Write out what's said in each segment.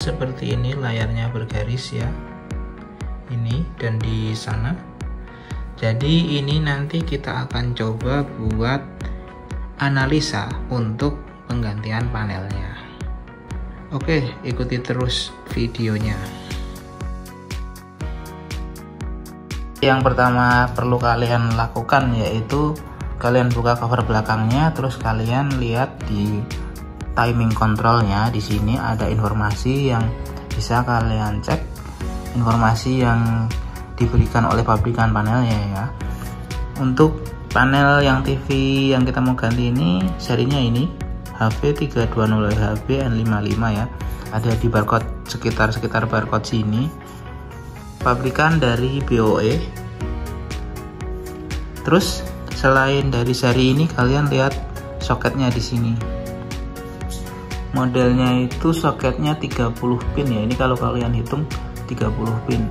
seperti ini, layarnya bergaris ya, ini dan di sana. Jadi ini nanti kita akan coba buat analisa untuk penggantian panelnya. Oke, ikuti terus videonya. Yang pertama perlu kalian lakukan yaitu kalian buka cover belakangnya, terus kalian lihat di timing controlnya. Di sini ada informasi yang bisa kalian cek, informasi yang diberikan oleh pabrikan panelnya ya. Untuk panel yang TV yang kita mau ganti ini serinya ini HV320HB N55 ya. Ada di barcode sekitar barcode sini. Pabrikan dari BOE. Terus selain dari seri ini kalian lihat soketnya di sini. Modelnya itu soketnya 30 pin ya. Ini kalau kalian hitung 30 pin.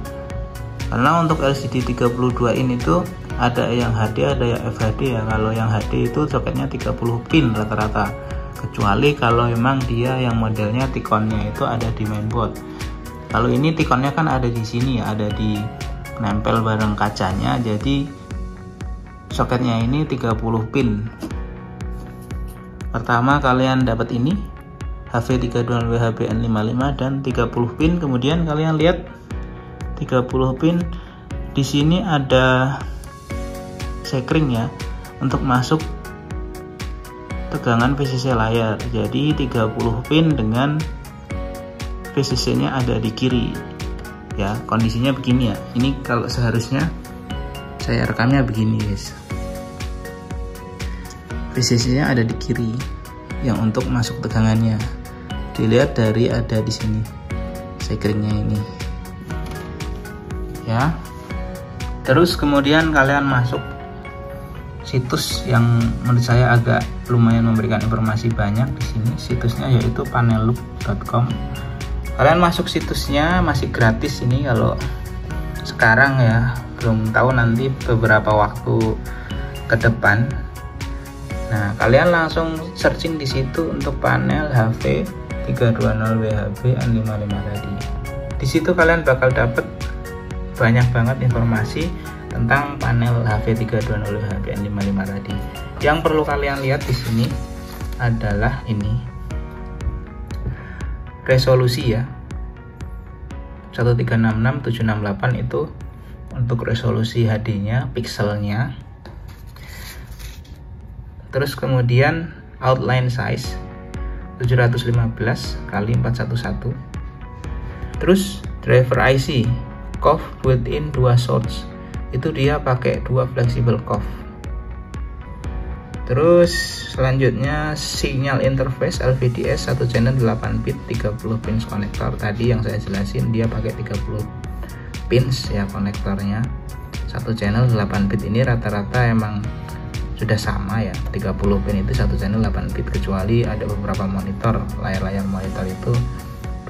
Karena untuk LCD 32 in itu ada yang HD, ada yang FHD ya. Kalau yang HD itu soketnya 30 pin rata-rata. Kecuali kalau emang dia yang modelnya T-Con-nya itu ada di mainboard. Kalau ini T-Con-nya kan ada di sini ya, ada di nempel bareng kacanya. Jadi soketnya ini 30 pin. Pertama kalian dapat ini HV320HB N55 dan 30 pin. Kemudian kalian lihat 30 pin di sini ada sekring ya untuk masuk tegangan VCC layar. Jadi 30 pin dengan VCC-nya ada di kiri ya. Kondisinya begini ya. Ini kalau seharusnya saya rekamnya begini guys. VCC-nya ada di kiri yang untuk masuk tegangannya. Dilihat dari ada di sini sekringnya ini ya. Terus kemudian kalian masuk situs yang menurut saya agak lumayan memberikan informasi banyak di sini. Situsnya yaitu panellook.com. Kalian masuk situsnya, masih gratis ini kalau sekarang ya, belum tahu nanti beberapa waktu ke depan. Nah, kalian langsung searching di situ untuk panel HV320WHB N55 tadi. Di situ kalian bakal dapat banyak banget informasi tentang panel HV320WHB N55 tadi. Yang perlu kalian lihat di sini adalah ini resolusi ya, 1366768 itu untuk resolusi HD-nya, pixelnya. Terus kemudian outline size 715 x 411. Terus driver IC COF built-in 2 source, itu dia pakai 2 flexible COF. Terus selanjutnya signal interface LVDS 1 channel 8 bit 30 pins konektor. Tadi yang saya jelasin dia pakai 30 pins ya konektornya. 1 channel 8 bit ini rata-rata emang sudah sama ya. 30 pin itu 1 channel 8 bit, kecuali ada beberapa monitor, layar-layar monitor itu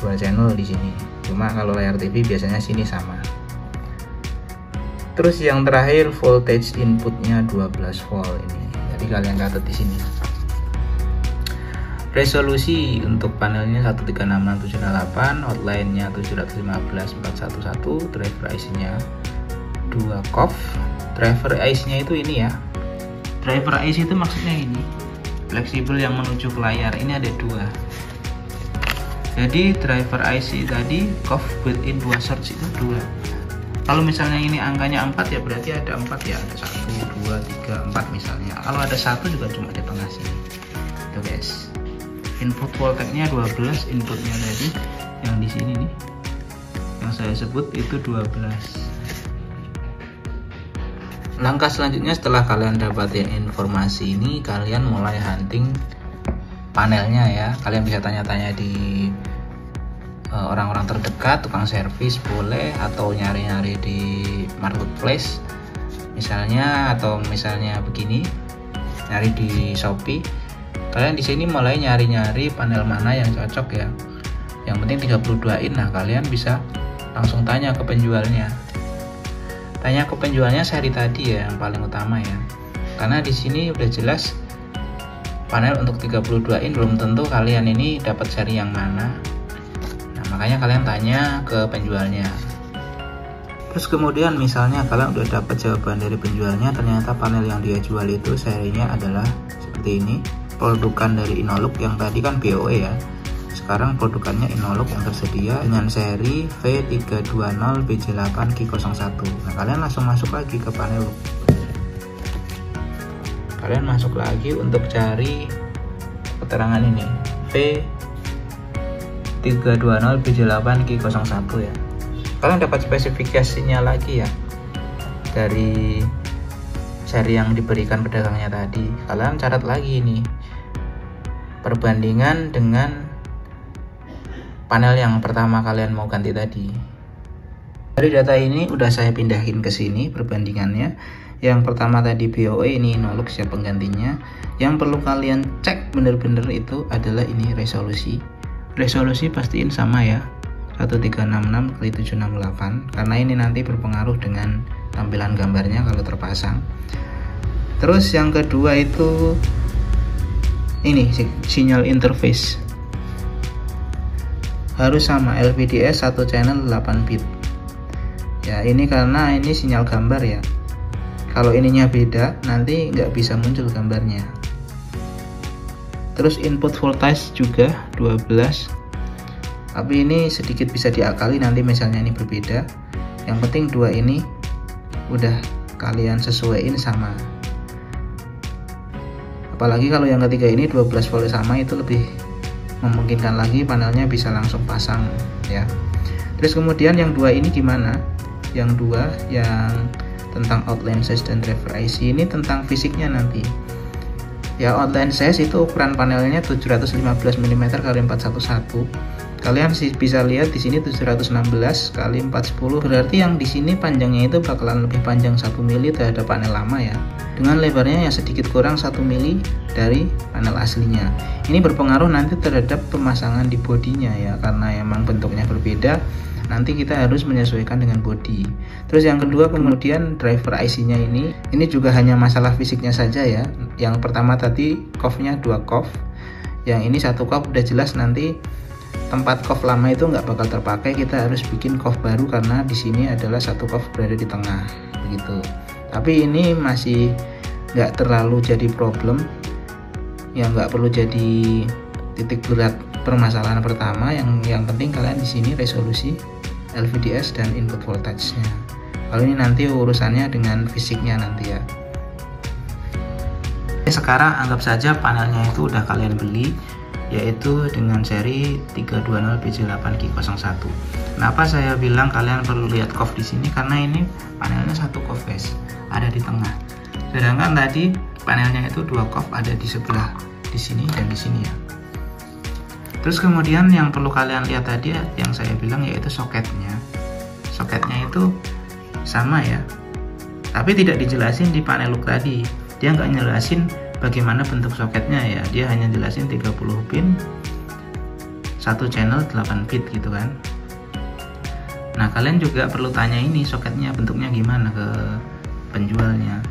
2 channel di sini. Cuma kalau layar TV biasanya sini sama. Terus yang terakhir voltage inputnya 12 volt ini. Jadi kalian catat di sini. Resolusi untuk panelnya 1366768, outline-nya 715411, driver IC-nya 2 COF. Driver IC-nya itu ini ya. Driver IC itu maksudnya ini, fleksibel yang menuju ke layar. Ini ada 2. Jadi driver IC tadi COF built-in 2 source itu 2. Kalau misalnya ini angkanya 4 ya berarti ada 4 ya, ada 1, 2, 3, 4 misalnya. Kalau ada 1 juga cuma di tengah sini. Itu guys. Input voltage-nya 12, inputnya tadi yang di sini nih, yang saya sebut itu 12. Langkah selanjutnya setelah kalian dapatin informasi ini, kalian mulai hunting panelnya ya. Kalian bisa tanya-tanya di orang-orang terdekat, tukang servis boleh, atau nyari-nyari di marketplace misalnya, atau misalnya begini, nyari di Shopee. Kalian di sini mulai nyari-nyari panel mana yang cocok ya. Yang penting 32 in. Nah, kalian bisa langsung tanya ke penjualnya. Tanya ke penjualnya seri tadi ya, yang paling utama ya. Karena di sini udah jelas panel untuk 32 in belum tentu kalian ini dapat seri yang mana. Nah, makanya kalian tanya ke penjualnya. Terus kemudian misalnya kalian udah dapat jawaban dari penjualnya, ternyata panel yang dia jual itu serinya adalah seperti ini, produkan dari Innolux. Yang tadi kan BOE ya, sekarang produkannya Innolux yang tersedia dengan seri V320BJ8K01. Nah, kalian langsung masuk lagi ke panel, kalian masuk lagi untuk cari keterangan ini V320BJ8K01 ya. Kalian dapat spesifikasinya lagi ya dari seri yang diberikan pedagangnya tadi. Kalian catat lagi nih perbandingan dengan panel yang pertama kalian mau ganti tadi. Dari data ini udah saya pindahin ke sini perbandingannya. Yang pertama tadi BOE, ini Innolux ya penggantinya. Yang perlu kalian cek bener-bener itu adalah ini resolusi. Resolusi pastiin sama ya, 1366x768, karena ini nanti berpengaruh dengan tampilan gambarnya kalau terpasang. Terus yang kedua itu ini sinyal interface harus sama, LVDS 1 channel 8 bit ya. Ini karena ini sinyal gambar ya, kalau ininya beda nanti nggak bisa muncul gambarnya. Terus input voltage juga 12, tapi ini sedikit bisa diakali nanti misalnya ini berbeda. Yang penting dua ini udah kalian sesuaiin sama, apalagi kalau yang ketiga ini 12 volt sama, itu lebih memungkinkan lagi panelnya bisa langsung pasang ya. Terus kemudian yang dua ini gimana? Yang dua yang tentang outline size dan driver IC ini tentang fisiknya nanti ya. Outline size itu ukuran panelnya 715 mm x 411. Kalian bisa lihat di sini 716 x 410, berarti yang di sini panjangnya itu bakalan lebih panjang 1 mili terhadap panel lama ya, dengan lebarnya yang sedikit kurang 1 mili dari panel aslinya. Ini berpengaruh nanti terhadap pemasangan di bodinya ya, karena emang bentuknya berbeda, nanti kita harus menyesuaikan dengan body. Terus yang kedua kemudian driver IC-nya ini juga hanya masalah fisiknya saja ya. Yang pertama tadi COF-nya 2 COF, yang ini 1 COF udah jelas nanti tempat COF lama itu nggak bakal terpakai, kita harus bikin COF baru karena di sini adalah 1 COF berada di tengah begitu. Tapi ini masih nggak terlalu jadi problem ya, nggak perlu jadi titik berat permasalahan pertama. Yang penting kalian di sini resolusi, LVDS dan input voltage-nya. Kalau ini nanti urusannya dengan fisiknya nanti ya. Sekarang anggap saja panelnya itu udah kalian beli, yaitu dengan seri 320BJ8K01. Kenapa saya bilang kalian perlu lihat COF di sini? Karena ini panelnya 1 COF guys, ada di tengah. Sedangkan tadi panelnya itu 2 COF ada di sebelah, di sini dan di sini ya. Terus kemudian yang perlu kalian lihat tadi yang saya bilang yaitu soketnya. Soketnya itu sama ya, tapi tidak dijelasin di panel look tadi. Dia nggak njelasin bagaimana bentuk soketnya ya, dia hanya jelasin 30 pin 1 channel 8 bit gitu kan. Nah kalian juga perlu tanya ini soketnya bentuknya gimana ke penjualnya.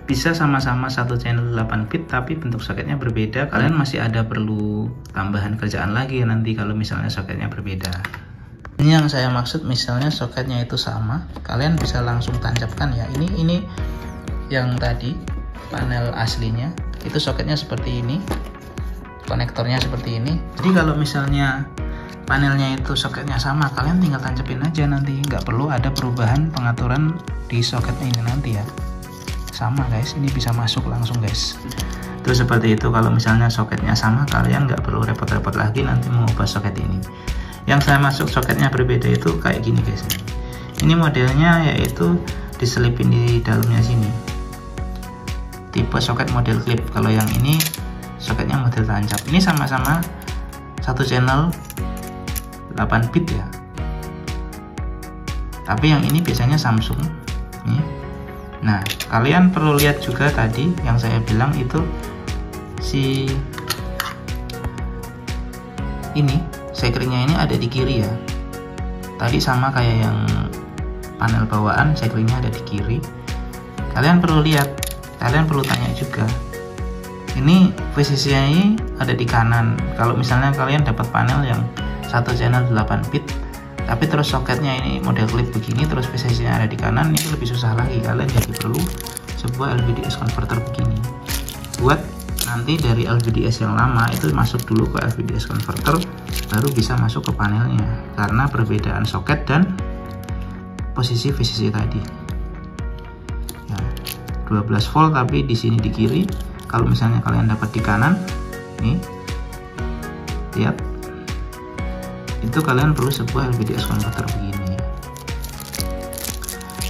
Bisa sama-sama 1 channel 8 bit tapi bentuk soketnya berbeda, kalian masih ada perlu tambahan kerjaan lagi nanti kalau misalnya soketnya berbeda. Ini yang saya maksud, misalnya soketnya itu sama, kalian bisa langsung tancapkan ya. Ini yang tadi panel aslinya itu soketnya seperti ini, konektornya seperti ini. Jadi kalau misalnya panelnya itu soketnya sama, kalian tinggal tancapin aja nanti, nggak perlu ada perubahan pengaturan di soketnya ini nanti ya. Sama guys, ini bisa masuk langsung guys. Terus seperti itu, kalau misalnya soketnya sama, kalian nggak perlu repot-repot lagi nanti mengubah soket ini. Yang saya masuk soketnya berbeda itu kayak gini guys. Ini modelnya yaitu diselipin di dalamnya sini, tipe soket model clip. Kalau yang ini soketnya model tancap. Ini sama-sama 1 channel 8 bit ya, tapi yang ini biasanya Samsung ini. Nah kalian perlu lihat juga tadi yang saya bilang itu si ini sekringnya ini ada di kiri ya. Tadi sama kayak yang panel bawaan, sekringnya ada di kiri. Kalian perlu lihat, kalian perlu tanya juga, ini VCC-nya ini ada di kanan. Kalau misalnya kalian dapat panel yang satu channel 8 bit, tapi terus soketnya ini model klip begini, terus VCC nya ada di kanan, ini lebih susah lagi. Kalian jadi perlu sebuah LVDS converter begini buat nanti dari LVDS yang lama itu masuk dulu ke LVDS converter, baru bisa masuk ke panelnya karena perbedaan soket dan posisi VCC tadi ya. 12 volt tapi di sini di kiri. Kalau misalnya kalian dapat di kanan nih, lihat, itu kalian perlu sebuah LVDS converter begini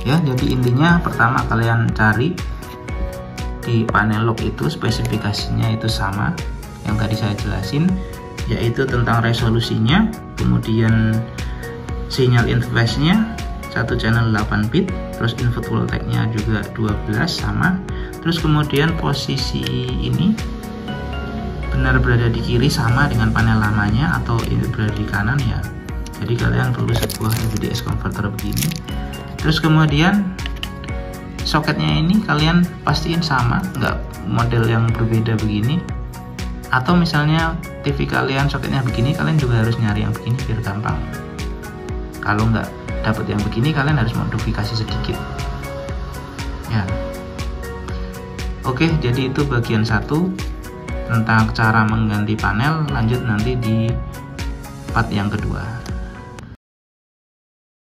ya. Jadi intinya pertama kalian cari di panel log itu spesifikasinya itu sama yang tadi saya jelasin, yaitu tentang resolusinya, kemudian sinyal interface-nya 1 channel 8 bit, terus input voltage-nya juga 12 sama, terus kemudian posisi ini benar berada di kiri sama dengan panel lamanya atau ini berada di kanan ya. Jadi kalian perlu sebuah LVDS converter begini. Terus kemudian soketnya ini kalian pastiin sama, nggak model yang berbeda begini. Atau misalnya TV kalian soketnya begini, kalian juga harus nyari yang begini biar gampang. Kalau nggak dapat yang begini, kalian harus modifikasi sedikit ya. Oke, jadi itu bagian 1 tentang cara mengganti panel. Lanjut nanti di part yang kedua.